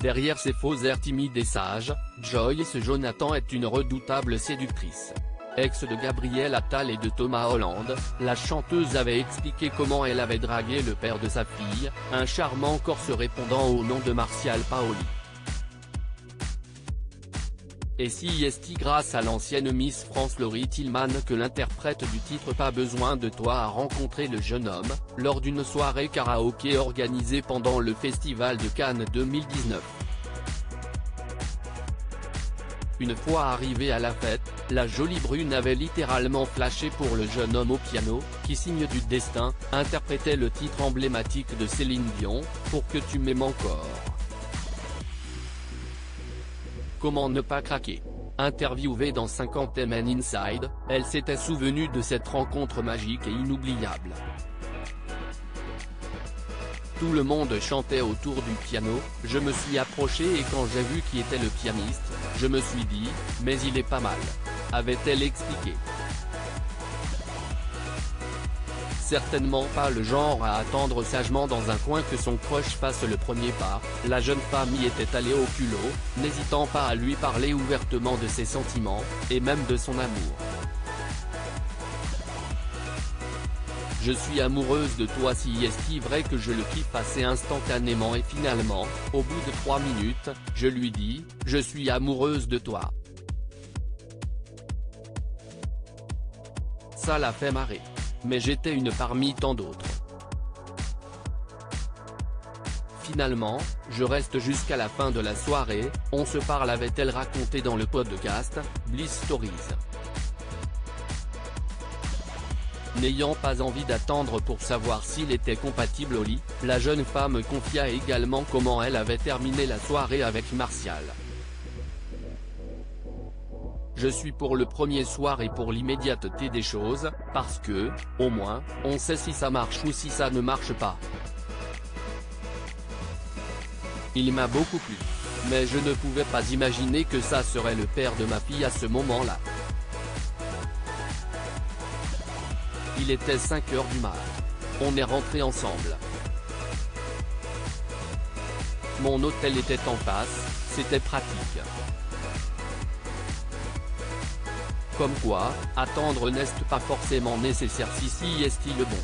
Derrière ses faux airs timides et sages, Joyce Jonathan est une redoutable séductrice. Ex de Gabriel Attal et de Thomas Hollande, la chanteuse avait expliqué comment elle avait dragué le père de sa fille, un charmant Corse répondant au nom de Martial Paoli. Et si est grâce à l'ancienne Miss France Laurie Tillman que l'interprète du titre Pas besoin de toi a rencontré le jeune homme, lors d'une soirée karaoké organisée pendant le Festival de Cannes 2019. Une fois arrivée à la fête, la jolie brune avait littéralement flashé pour le jeune homme au piano, qui signe du destin, interprétait le titre emblématique de Céline Dion, Pour que tu m'aimes encore. Comment ne pas craquer? Interviewée dans 50M Inside, elle s'était souvenue de cette rencontre magique et inoubliable. Tout le monde chantait autour du piano, je me suis approché et quand j'ai vu qui était le pianiste, je me suis dit, mais il est pas mal. Avait-elle expliqué. Certainement pas le genre à attendre sagement dans un coin que son crush fasse le premier pas, la jeune femme y était allée au culot, n'hésitant pas à lui parler ouvertement de ses sentiments, et même de son amour. Je suis amoureuse de toi si est vrai que je le kiffe assez instantanément et finalement, au bout de 3 minutes, je lui dis, je suis amoureuse de toi. Ça l'a fait marrer. Mais j'étais une parmi tant d'autres. Finalement, je reste jusqu'à la fin de la soirée, on se parle avait-elle raconté dans le podcast, Bliss Stories. N'ayant pas envie d'attendre pour savoir s'il était compatible au lit, la jeune femme confia également comment elle avait terminé la soirée avec Martial. Je suis pour le premier soir et pour l'immédiateté des choses, parce que, au moins, on sait si ça marche ou si ça ne marche pas. Il m'a beaucoup plu. Mais je ne pouvais pas imaginer que ça serait le père de ma fille à ce moment-là. Il était 5h du mat. On est rentré ensemble. Mon hôtel était en face, c'était pratique. Comme quoi, attendre n'est pas forcément nécessaire si est-il bon.